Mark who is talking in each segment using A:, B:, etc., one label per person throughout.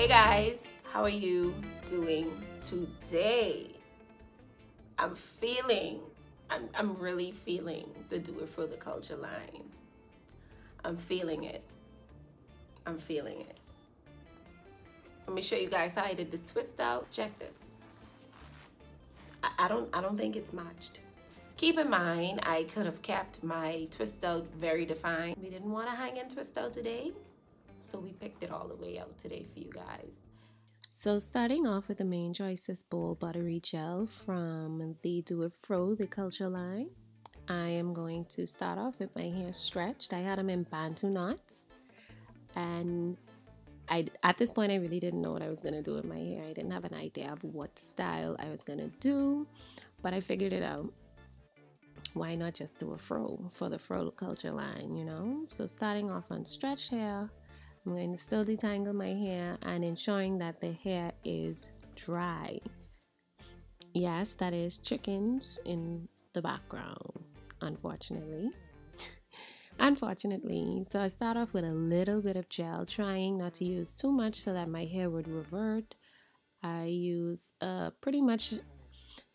A: Hey guys, how are you doing today? I'm really feeling the Do It For The Culture line. I'm feeling it. Let me show you guys how I did this twist out. Check this. I don't think it's matched. Keep in mind, I could have kept my twist out very defined. We didn't want to hang and twist out today, so we picked it all the way out today for you guys. So starting off with the main choices bowl buttery gel from the Do It For The Culture line. I am going to start off with my hair stretched. I had them in bantu knots, and at this point I really didn't know what I was going to do with my hair. I didn't have an idea of what style I was going to do, but I figured it out. Why not just do a fro for the fro culture line, you know? So starting off on stretched hair, I'm going to still detangle my hair and ensuring that the hair is dry. Yes, that is chickens in the background, unfortunately. So I start off with a little bit of gel, trying not to use too much so that my hair would revert. I use pretty much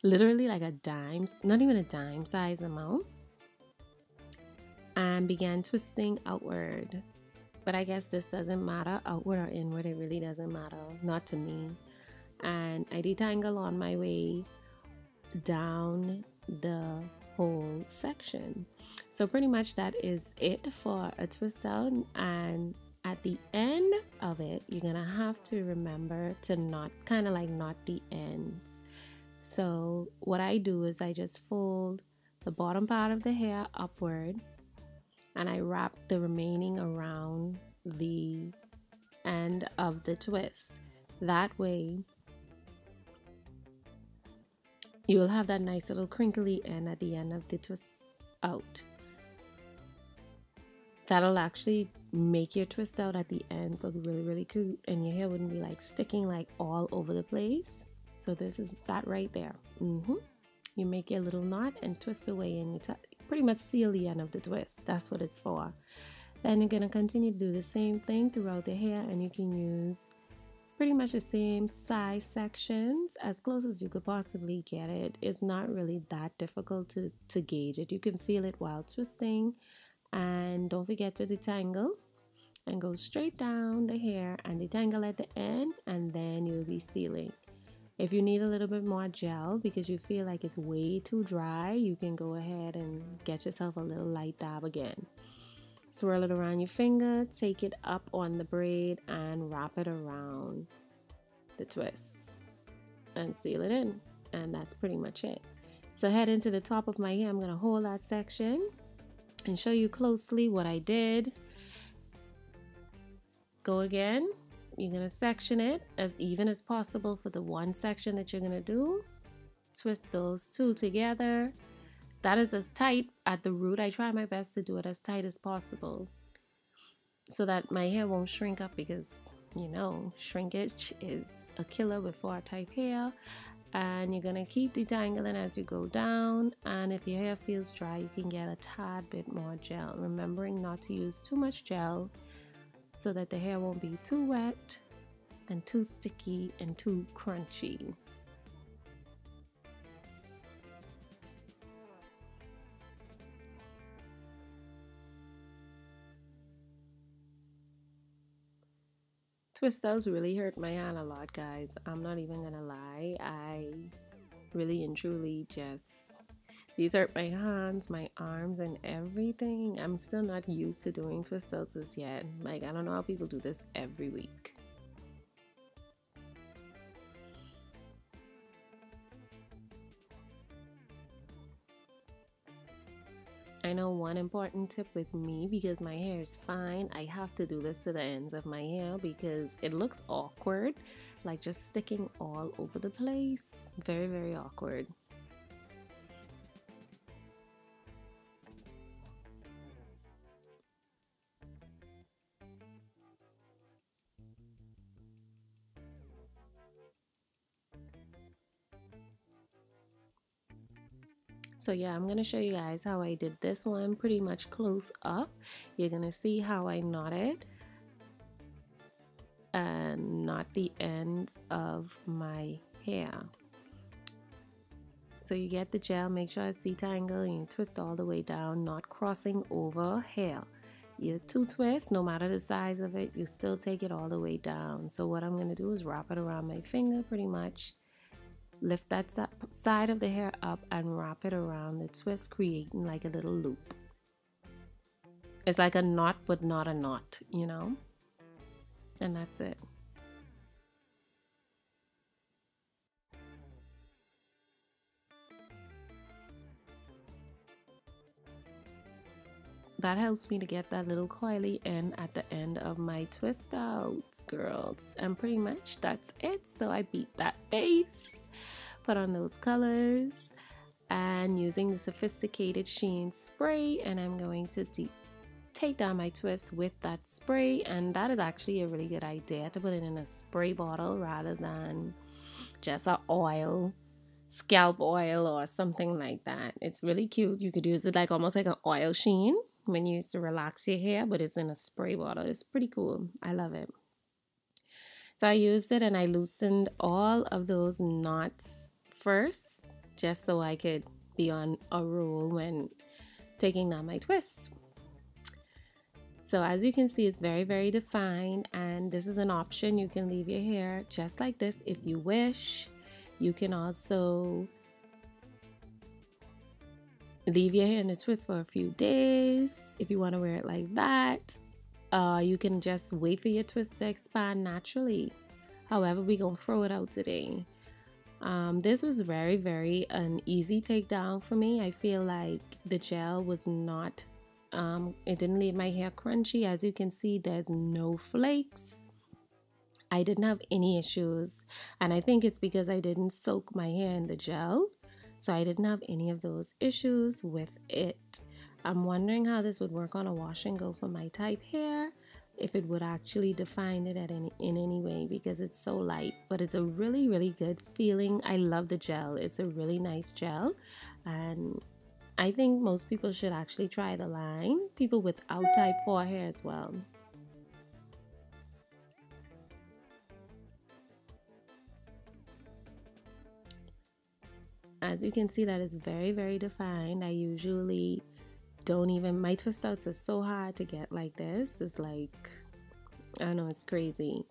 A: literally like a dime, not even a dime size amount, and began twisting outward. But I guess this doesn't matter, outward or inward, it really doesn't matter, not to me. And I detangle on my way down the whole section. So pretty much that is it for a twist out, and at the end of it you're gonna have to remember to knot the ends. So what I do is I just fold the bottom part of the hair upward and I wrap the remaining around the end of the twist. That way you will have that nice little crinkly end at the end of the twist out. That'll actually make your twist out at the end look really, really cute, and your hair wouldn't be like sticking like all over the place. So this is that right there. You make your little knot and twist away, and you pretty much seal the end of the twist. That's what it's for. Then you're going to continue to do the same thing throughout the hair, and you can use pretty much the same size sections as close as you could possibly get it. It's not really that difficult to gauge it. You can feel it while twisting, and don't forget to detangle and go straight down the hair and detangle at the end, and then you'll be sealing. If you need a little bit more gel because you feel like it's way too dry, you can go ahead and get yourself a little light dab again. Swirl it around your finger, take it up on the braid and wrap it around the twists and seal it in, and that's pretty much it. So head into the top of my hair. I'm going to hold that section and show you closely what I did. Go again. You're going to section it as even as possible for the one section that you're going to do. Twist those two together. That is as tight at the root. I try my best to do it as tight as possible so that my hair won't shrink up, because you know shrinkage is a killer with 4 type hair. And you're going to keep detangling as you go down, and if your hair feels dry you can get a tad bit more gel, remembering not to use too much gel so that the hair won't be too wet and too sticky and too crunchy. Twist outs really hurt my hand a lot, guys. I'm not even gonna lie. I really and truly these hurt my hands, my arms, and everything. I'm still not used to doing twist outs as yet. Like, I don't know how people do this every week. I know one important tip with me, because my hair is fine, I have to do this to the ends of my hair because it looks awkward, like just sticking all over the place. Very, very awkward. So yeah, I'm gonna show you guys how I did this one pretty much close up. You're gonna see how I knotted. and not the ends of my hair. So you get the gel, make sure it's detangled, and you twist all the way down, not crossing over hair. You two twists, no matter the size of it, you still take it all the way down. So what I'm going to do is wrap it around my finger pretty much. Lift that side of the hair up and wrap it around the twist, creating like a little loop. It's like a knot, but not a knot, you know? And that's it. That helps me to get that little coily end at the end of my twist outs, girls. And pretty much that's it. So I beat that base, put on those colors, and using the sophisticated Sheen spray, and I'm going to take down my twist with that spray. And that is actually a really good idea, to put it in a spray bottle rather than just a oil, scalp oil or something like that. It's really cute. You could use it like almost like an oil sheen when you used to relax your hair, but it's in a spray bottle. It's pretty cool. I love it. So I used it and I loosened all of those knots first, just so I could be on a roll when taking down my twists. So as you can see, it's very, very defined, and this is an option. You can leave your hair just like this if you wish. You can also leave your hair in a twist for a few days if you want to wear it like that. You can just wait for your twist to expand naturally. However, we're going to throw it out today. This was very, very an easy takedown for me. I feel like the gel was not, it didn't leave my hair crunchy. As you can see, there's no flakes. I didn't have any issues, and I think it's because I didn't soak my hair in the gel, so I didn't have any of those issues with it. I'm wondering how this would work on a wash and go for my type hair, if it would actually define it in any way, because it's so light. But it's a really, really good feeling. I love the gel. It's a really nice gel, and I think most people should actually try the line, people without type 4 hair as well. As you can see, that is very, very defined. I usually don't even, my twist outs are so hard to get like this. It's like, I don't know, it's crazy.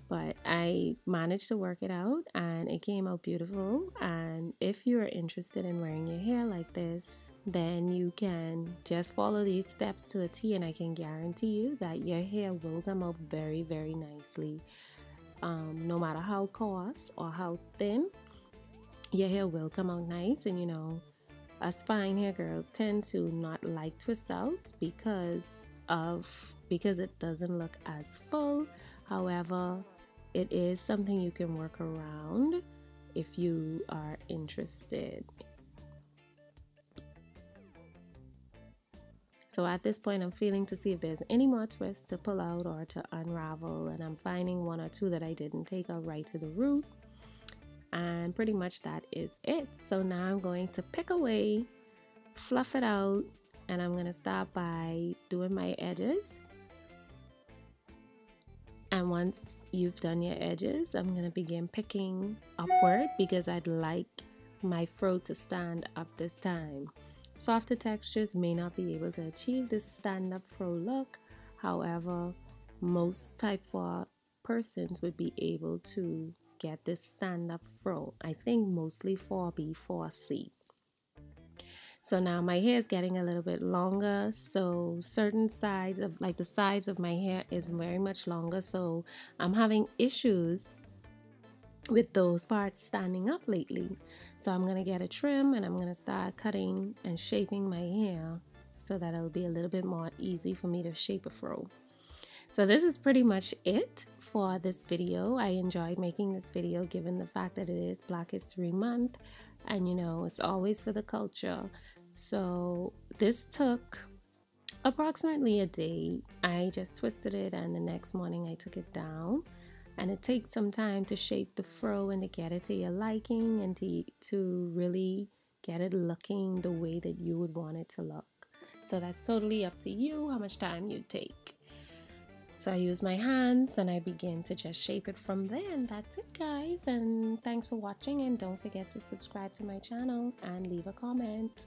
A: But I managed to work it out and it came out beautiful. And if you're interested in wearing your hair like this, then you can just follow these steps to a T, and I can guarantee you that your hair will come out very, very nicely. No matter how coarse or how thin, your hair will come out nice. And you know, us fine hair girls tend to not like twist outs because it doesn't look as full. However, it is something you can work around if you are interested. So at this point, I'm feeling to see if there's any more twists to pull out or to unravel, and I'm finding one or two that I didn't take out right to the root. And pretty much that is it. So now I'm going to pick away, fluff it out, and I'm going to start by doing my edges. And once you've done your edges, I'm going to begin picking upward because I'd like my fro to stand up this time. Softer textures may not be able to achieve this stand-up fro look. However, most type 4 persons would be able to get this stand-up fro. I think mostly 4B, 4C. So now my hair is getting a little bit longer, so certain sides of, like the sides of my hair is very much longer, so I'm having issues with those parts standing up lately. So I'm gonna get a trim and I'm gonna start cutting and shaping my hair so that it'll be a little bit more easy for me to shape a fro. So this is pretty much it for this video. I enjoyed making this video given the fact that it is Black History Month, and you know, it's always for the culture. So this took approximately a day. I just twisted it and the next morning I took it down, and it takes some time to shape the fro and to get it to your liking and to really get it looking the way that you would want it to look. So that's totally up to you how much time you take. So I use my hands and I begin to just shape it from there, and that's it, guys. And thanks for watching, and don't forget to subscribe to my channel and leave a comment.